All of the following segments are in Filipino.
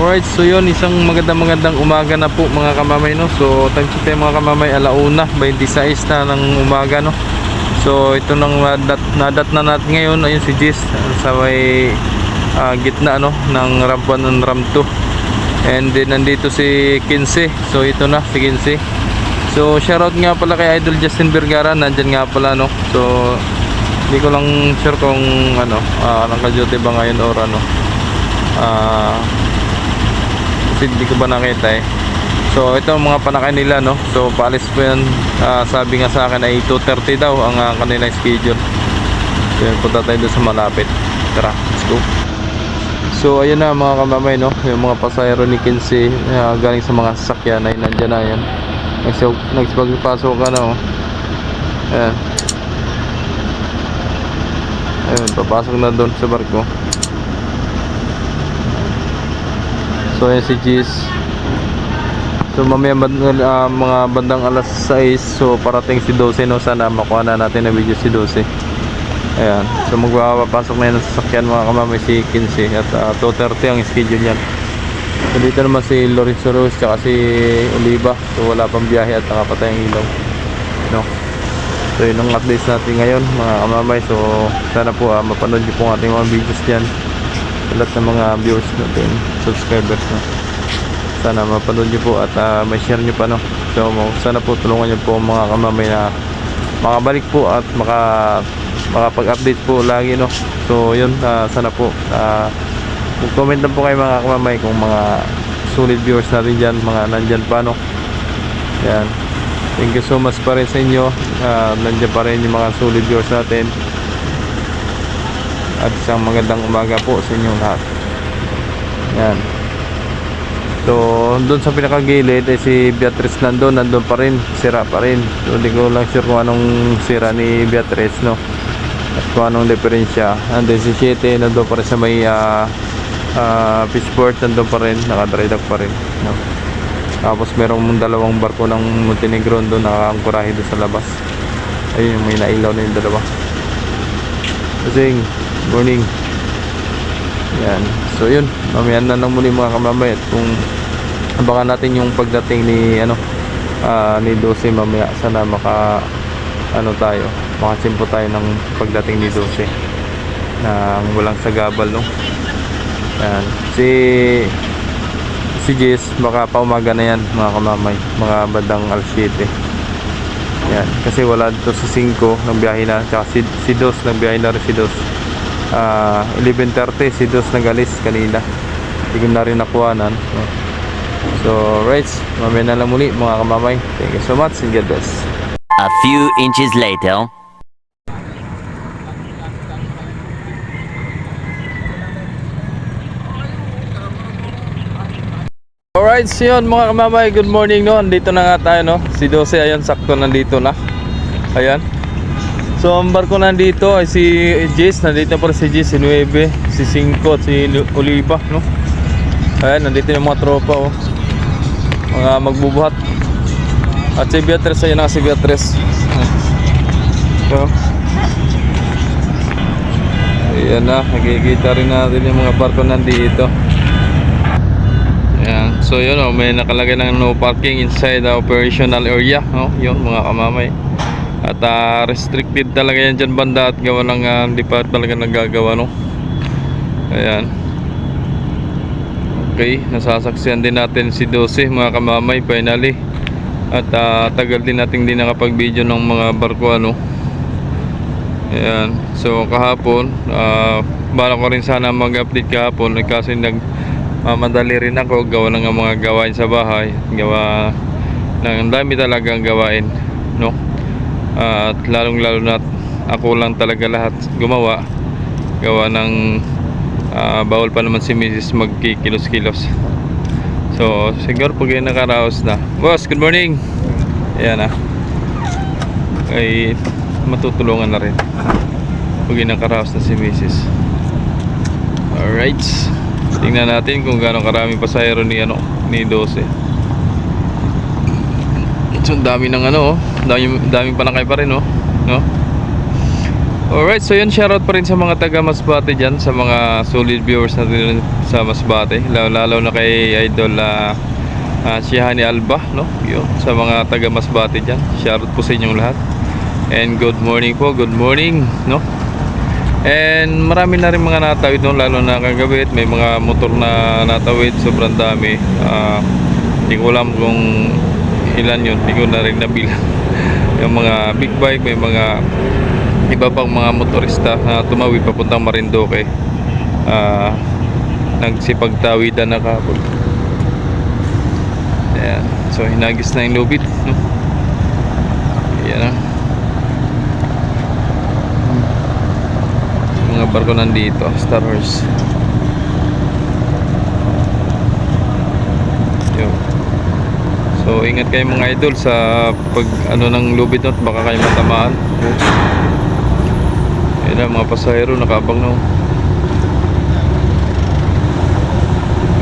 Alright, so yun, isang magandang umaga na po mga kamamay, no. So time check tayo mga kamamay, 1:26 na ng umaga, no. So ito nang nadat na natin ngayon. Ayun si Jis sa may gitna, no, ng ramp 1 and ramp 2. And then nandito si Kinse. So ito na si Kinse. So shoutout nga pala kay Idol Justin Vergara, nandyan nga pala, no. So hindi ko lang sure kung ano, naka-duty ba ngayon or ano. Kasi hindi ko ba nakita eh. So ito ang mga panakay nila, no. So paalis po yan, sabi nga sa akin ay 2:30 daw ang kanilang schedule. So yun, punta tayo doon sa malapit. Tara, let's go. So ayun na mga kamamay, no, yung mga pasahero ni Kinse galing sa mga sasakyan ay nandyan na yan. Nagpagpasok ka na, oh. Ayan. Ayun, papasok na doon sa barko. So ayan si Jis. So mamaya mga bandang alas 6, so parating si 12, no. Sana makuha na natin na video si 12. Ayan, so magpapasok na yun sa sasakyan mga kamamay si Kinse. At 2:30 ang schedule yan. So dito naman si Lorenzo Rose tsaka si Oliva. So wala pang biyahe at nakapatay ang ilaw, no. So yun ang updates natin ngayon mga kamamay. So sana po mapanood nyo po ang ating mga videos dyan. Lahat ng mga viewers natin, subscribers, no. Sana mapanood nyo po at may share nyo pa, no. So sana po tulungan nyo po mga kamamay na makabalik po at makapag-update po lagi, no. So yun, sana po mag-comment lang po kayo mga kamamay kung mga solid viewers natin dyan, mga nandyan pa, no. Yan, thank you so much pa rin sa inyo. Nandyan pa rin yung mga solid viewers natin. At isang magandang umaga po sa inyong lahat. Yan. So doon sa pinakagilid ay si Beatrice nandun pa rin, sira pa rin. So hindi ko lang sure kung anong sira ni Beatrice, no, at kung anong diferensya. And then si Siete nandun pa rin sa may Fishport, nandun pa rin, nakadry dock pa rin, no. Tapos merong dalawang barko ng Montenegro doon nakaangkurahe doon sa labas. Ayun, may nailaw na yung dalawa. Kasing morning. Yan. So yun, mamaya na lang muli mga kamamay. At kung abangan natin yung pagdating ni ni 12 mamaya, sana makasimpo tayo ng pagdating ni 12 nang walang sagabal, no. Yan. Si Jess baka paumaga na yan mga kamamay, mga bandang alas 7. Yan, kasi wala dito sa 5 ng biyahe na, tsaka si Dos nagbiyahe na rin si Dos. 11:30 si Dos nagalis kanina, hindi ko na rin nakuhanan. So right, mamaya na lang muli mga kamamay. Thank you so much and God bless. A few inches later. Alright, so yun mga kamamay, good morning, no. Andito na nga tayo, no. Si 12, ayan, sakto nandito na. Ayan. So ang barko nandito ay si Jess, nandito pa rin si Jess, si 9, si 5 at si Oliva, no. Ayan, nandito yung mga tropa, oh, mga magbubuhat. At si Beatrice, ayan na si Beatrice. So ayan na, nakikita rin natin yung mga barko nandito. Ayan, so yun, oh, may nakalagay ng no parking inside the operational area, no, yun mga kamamay. At restricted talaga yan dyan banda at gawa ng hindi pa talaga nagagawa, no. Ayan. Okay, nasasaksihan din natin si 12 mga kamamay finally. At tagal din natin din nakapag-video ng mga barko, ano. Ayan. So kahapon bala ko rin sana mag-update kahapon, kasi madali rin ako gawa ng mga gawain sa bahay, gawa ng dami talagang gawain, no. At lalong lalo na ako lang talaga lahat gumawa, gawa ng bawal pa naman si Mrs. magkikilos-kilos. So siguro pag yung nakaraos na, boss, good morning. Ayan na, ay matutulungan na rin pag yung nakaraos na si Mrs. Alright, tingnan natin kung gaano karaming pasahero ni 12. So dami ng daming panakay pa rin, no. Alright, so yun, shoutout pa rin sa mga taga Masbate dyan, sa mga solid viewers natin sa Masbate, lalo na kay Idol Shihani Alba, no? Yun, sa mga taga Masbate dyan, shoutout po sa inyong lahat. And good morning po, good morning, no? And marami na rin mga natawid, no? Lalo na kagabi, may mga motor na natawid, sobrang dami. Hindi ko alam kung ilan yun, hindi ko na rin nabilang. Yung mga big bike, may mga iba pang mga motorista na tumawid papuntang Marinduque, nagsipagtawidan na kahapon. Ayan, so hinagis na yung lubid, no? Ayan na. Mga barko nandito, Star Horse. Yun. So ingat kayo mga idol sa pag ano ng lubid, no? Baka kayo matamaan. Ayan na, mga pasahero nakaabang na.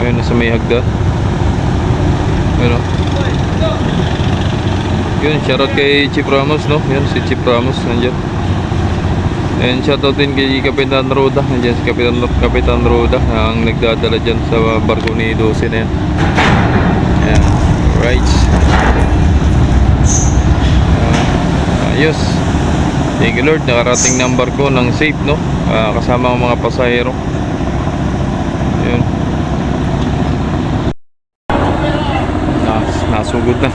Ayun, nasa may hagda. Ayun, yun, shoutout kay Chief Ramos, no? Yan, si Chief Ramos nandiyan. And shoutout din kay Kapitan Roda. Nandiyan si Kapitan Roda ang nagdadala dyan sa barko ni Dose na yan. Ayan, right. Ayos. Thank you Lord, nakarating ng barko ng safe, no? Kasama ang mga pasahero. Yun. Nasugod na.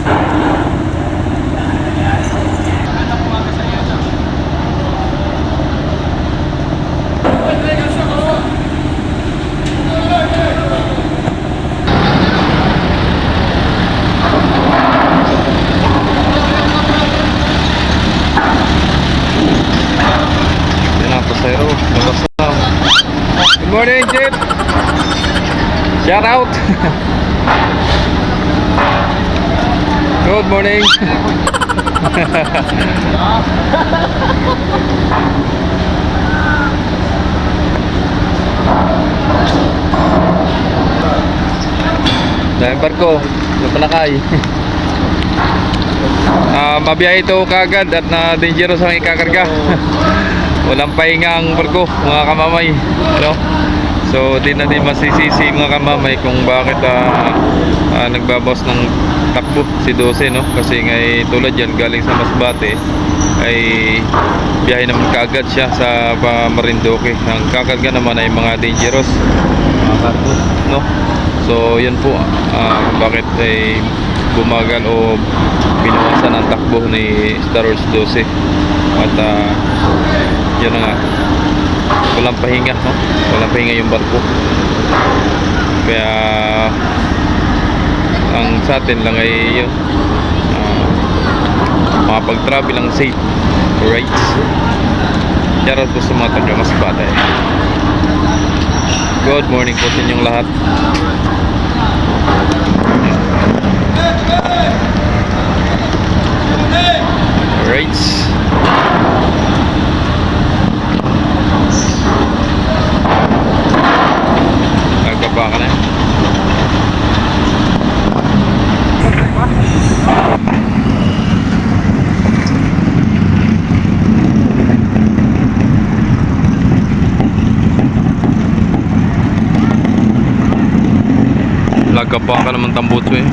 Good morning, Chip. Shout out. Good morning. Dahil barko, yung palakay. Mabiyahe ito kagad at na dangerous ang ikakarga. Walang pahinga ang barko, mga kamamay, no? So di natin masisisi mga kamamay kung bakit nagbabawas ng takbo si Dose, no? Kasi nga tulad yan, galing sa Masbate ay biyahe naman kaagad siya sa Marinduque. Ang kakarga naman ay mga dangerous, mga cargo, no? So yan po bakit ay bumagal o binawasan ang takbo ni Star Wars 12. At yun na nga, walang pahinga, no? Walang pahinga yung barko. Kaya ang sa atin lang ay yun, makapag-travel lang safe, right? Shoutout po sa mga taga Masbate. Good morning po sa inyong lahat. Right. Nagkapa ka na. Nagkapa ka naman tambutso eh.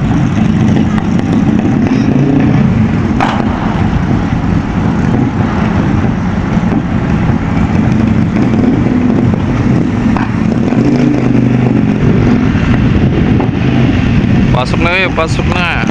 Pasok na kayo, pasok na.